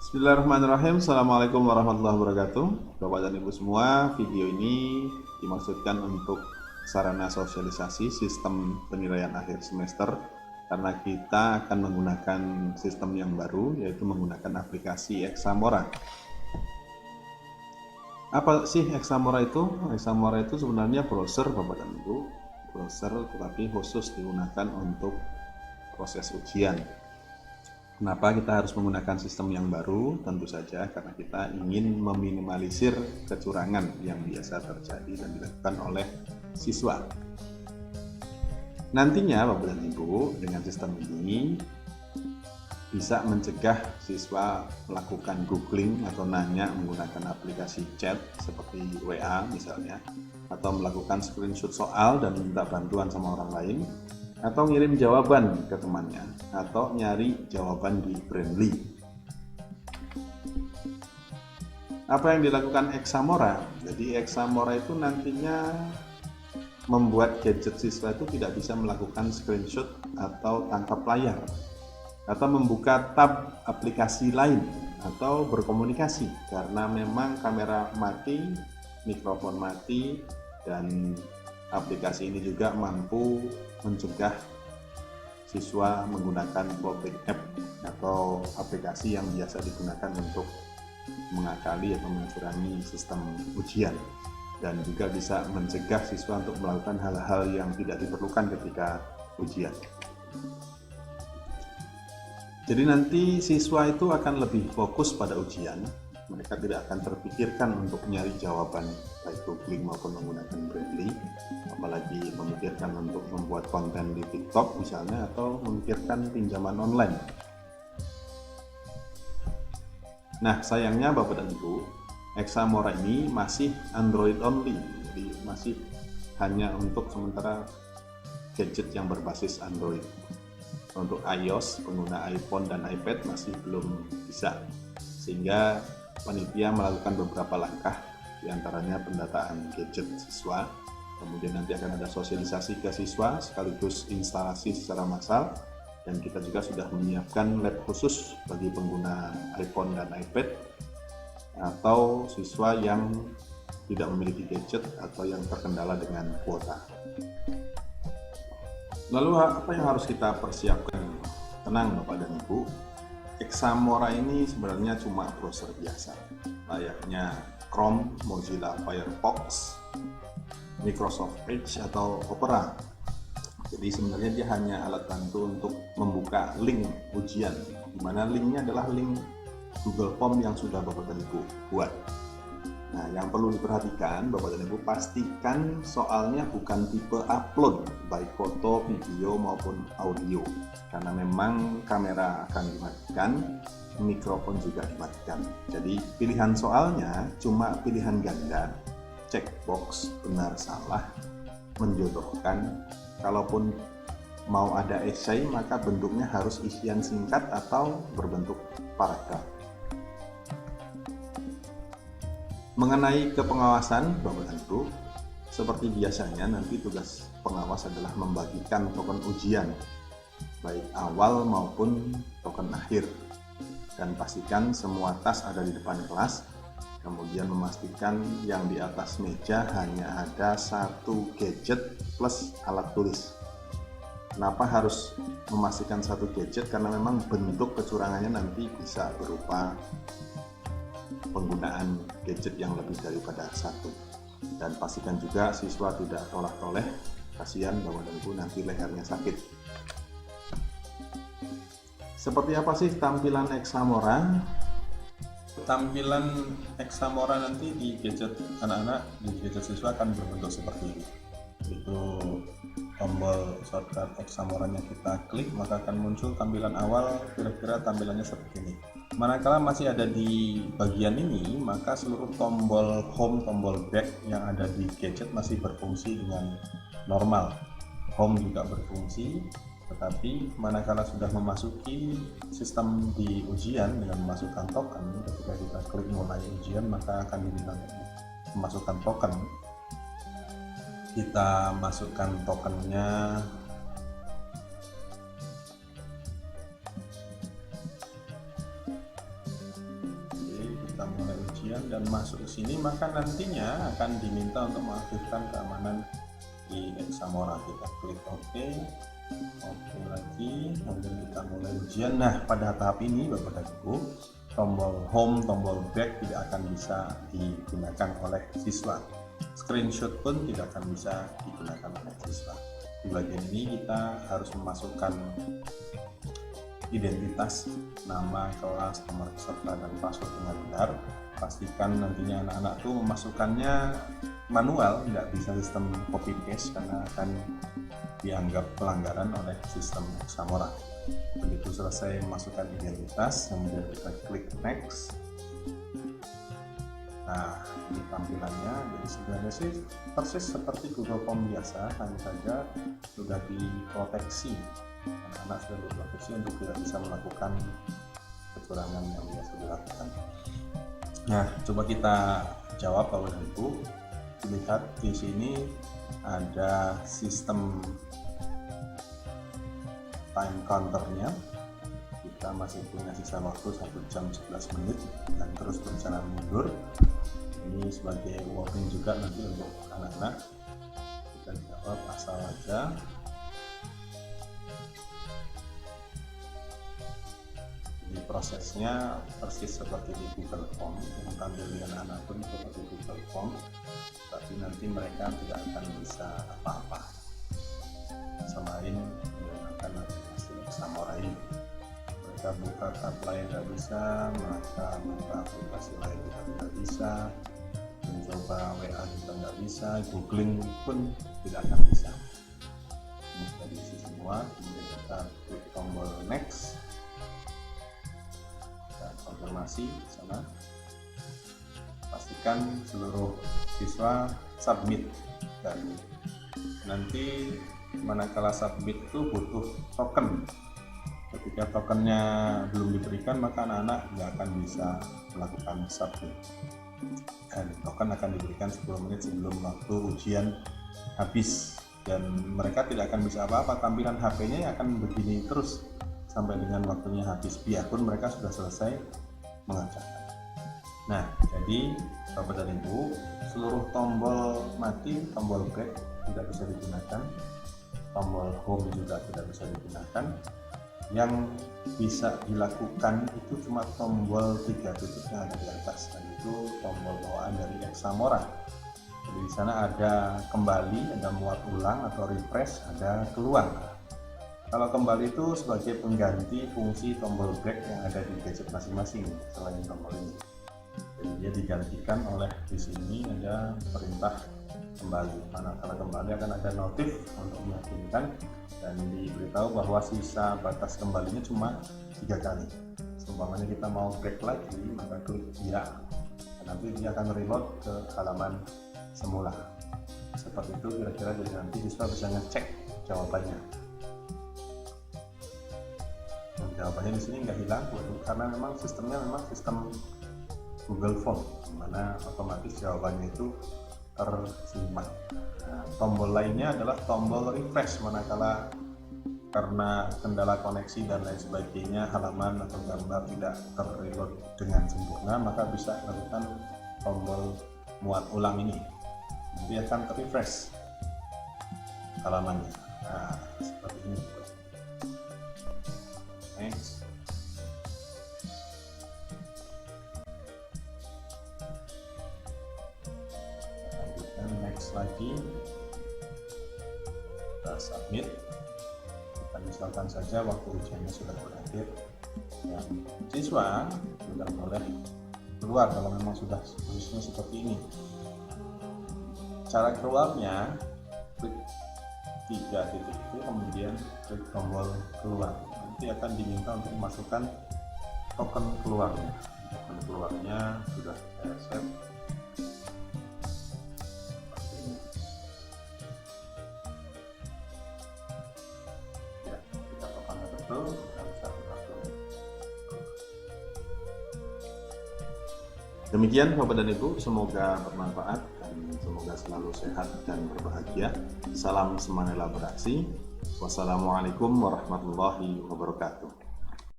Bismillahirrahmanirrahim. Assalamualaikum warahmatullahi wabarakatuh. Bapak dan Ibu semua, video ini dimaksudkan untuk sarana sosialisasi sistem penilaian akhir semester karena kita akan menggunakan sistem yang baru, yaitu menggunakan aplikasi Examora. Apa sih Examora itu? Examora itu sebenarnya browser, Bapak dan Ibu, browser tetapi khusus digunakan untuk proses ujian. Kenapa kita harus menggunakan sistem yang baru? Tentu saja karena kita ingin meminimalisir kecurangan yang biasa terjadi dan dilakukan oleh siswa. Nantinya Bapak dan Ibu, dengan sistem ini bisa mencegah siswa melakukan googling atau nanya menggunakan aplikasi chat seperti WA misalnya, atau melakukan screenshot soal dan minta bantuan sama orang lain, atau ngirim jawaban ke temannya, atau nyari jawaban di Brandly. Apa yang dilakukan Examora? Jadi Examora itu nantinya membuat gadget siswa itu tidak bisa melakukan screenshot atau tangkap layar, atau membuka tab aplikasi lain, atau berkomunikasi karena memang kamera mati, mikrofon mati, dan aplikasi ini juga mampu mencegah siswa menggunakan floating app atau aplikasi yang biasa digunakan untuk mengakali atau mencurangi sistem ujian, dan juga bisa mencegah siswa untuk melakukan hal-hal yang tidak diperlukan ketika ujian. Jadi nanti siswa itu akan lebih fokus pada ujian. Mereka tidak akan terpikirkan untuk mencari jawaban baik googling maupun menggunakan Brandly, apalagi memikirkan untuk membuat konten di TikTok misalnya, atau memikirkan pinjaman online. Nah, sayangnya Bapak dan Ibu, Examora ini masih Android only, jadi masih hanya untuk sementara gadget yang berbasis Android. Untuk iOS, pengguna iPhone dan iPad masih belum bisa, sehingga panitia melakukan beberapa langkah, diantaranya pendataan gadget siswa, kemudian nanti akan ada sosialisasi ke siswa sekaligus instalasi secara massal, dan kita juga sudah menyiapkan lab khusus bagi pengguna iPhone dan iPad atau siswa yang tidak memiliki gadget atau yang terkendala dengan kuota. Lalu apa yang harus kita persiapkan? Tenang Bapak dan Ibu, Examora ini sebenarnya cuma browser biasa, layaknya Chrome, Mozilla Firefox, Microsoft Edge atau Opera. Jadi sebenarnya dia hanya alat bantu untuk membuka link ujian, di mana linknya adalah link Google Form yang sudah Bapak dan Ibu buat. Nah, yang perlu diperhatikan Bapak dan Ibu, pastikan soalnya bukan tipe upload, baik foto, video maupun audio, karena memang kamera akan dimatikan, mikrofon juga dimatikan. Jadi pilihan soalnya cuma pilihan ganda, checkbox benar salah, menjodohkan. Kalaupun mau ada esai, maka bentuknya harus isian singkat atau berbentuk paragraf. Mengenai kepengawasan Bapak dan Ibu, seperti biasanya nanti tugas pengawas adalah membagikan token ujian baik awal maupun token akhir, dan pastikan semua tas ada di depan kelas, kemudian memastikan yang di atas meja hanya ada satu gadget plus alat tulis. Kenapa harus memastikan satu gadget? Karena memang bentuk kecurangannya nanti bisa berupa penggunaan gadget yang lebih daripada satu. Dan pastikan juga siswa tidak tolak-toleh, kasihan Bapak dan Ibu nanti lehernya sakit. Seperti apa sih tampilan Examora? Tampilan Examora nanti di gadget anak-anak, di gadget siswa akan berbentuk seperti ini. Itu tombol shortcut Examoranya kita klik, maka akan muncul tampilan awal, kira-kira tampilannya seperti ini. Manakala masih ada di bagian ini, maka seluruh tombol home, tombol back yang ada di gadget masih berfungsi dengan normal. Home juga berfungsi, tetapi manakala sudah memasuki sistem di ujian dengan memasukkan token, ketika kita klik mulai ujian maka akan diminta memasukkan token. Kita masukkan tokennya kita mulai ujian dan masuk ke sini, maka nantinya akan diminta untuk mengaktifkan keamanan di Examora. Kita klik OK, oke lagi, kemudian kita mulai ujian. Nah, pada tahap ini Bapak dan Ibu, tombol home, tombol back tidak akan bisa digunakan oleh siswa. Screenshot pun tidak akan bisa digunakan oleh siswa. Di bagian ini kita harus memasukkan identitas, nama, kelas, nomor peserta, dan password dengan benar. Pastikan nantinya anak-anak tuh memasukkannya manual, tidak bisa sistem copy paste karena akan dianggap pelanggaran oleh sistem Examora. Begitu selesai memasukkan identitas, kemudian kita klik next. Nah, ini tampilannya. Jadi sebenarnya sih persis seperti Google Form biasa, hanya saja sudah diproteksi. Anak-anak sudah diproteksi untuk tidak bisa melakukan kecurangan yang biasa dilakukan. Nah, coba kita jawab Bapak dan Ibu. Lihat di sini ada sistem time counternya. Kita masih punya sisa waktu 1 jam 11 menit dan terus berjalan mundur. Ini sebagai warning juga nanti untuk anak-anak. Kita jawab asal aja. Jadi prosesnya persis seperti di Google Form, yang tampil di anak-anak pun seperti Google Form, tapi nanti mereka tidak akan bisa apa-apa selain menggunakan aplikasi Examora ini. Mereka buka tab lain tidak bisa, mereka buka aplikasi lain juga tidak bisa, mencoba WA juga tidak bisa, googling pun tidak akan bisa. Ini sudah diisi semua. Kemudian kita klik tombol next dan konfirmasi di sana. Pastikan seluruh siswa submit, dan nanti manakala submit itu butuh token. Ketika tokennya belum diberikan, maka anak-anak nggak akan bisa melakukan submit, dan token akan diberikan 10 menit sebelum waktu ujian habis, dan mereka tidak akan bisa apa-apa. Tampilan HP-nya akan begini terus sampai dengan waktunya habis, biarpun mereka sudah selesai mengerjakan. Nah, jadi Bapak dan Ibu, seluruh tombol mati, tombol back tidak bisa digunakan, tombol home juga tidak bisa digunakan. Yang bisa dilakukan itu cuma tombol 3 titik yang ada di atas, dan itu tombol bawaan dari Examora. Jadi di sana ada kembali, ada muat ulang atau refresh, ada keluar. Kalau kembali itu sebagai pengganti fungsi tombol back yang ada di gadget masing-masing selain tombol ini. Jadi dia digantikan oleh di sini ada perintah kembali. Manakala kembali akan ada notif untuk meyakinkan dan diberitahu bahwa sisa batas kembalinya cuma 3 kali. Seumpamanya kita mau back lagi, maka klik ya, dan nanti dia akan reload ke halaman semula. Seperti itu kira-kira, jadi nanti siswa bisa ngecek jawabannya. Dan jawabannya di sini nggak hilang karena memang sistemnya memang sistem Google Form, dimana otomatis jawabannya itu tersimak. Nah, tombol lainnya adalah tombol refresh, manakala karena kendala koneksi dan lain sebagainya halaman atau gambar tidak terreload dengan sempurna, maka bisa lakukan tombol muat ulang ini, nanti akan refresh halamannya. Nah, seperti ini. Next. Next lagi, kita submit. Kita misalkan saja waktu ujiannya sudah berakhir, dan siswa sudah boleh keluar kalau memang sudah posisinya seperti ini. Cara keluarnya, klik 3 titik itu, kemudian klik tombol keluar. Nanti akan diminta untuk memasukkan token keluarnya. Token keluarnya sudah saya save. Demikian Bapak dan Ibu, semoga bermanfaat dan semoga selalu sehat dan berbahagia. Salam semangat elaborasi. Wassalamualaikum warahmatullahi wabarakatuh.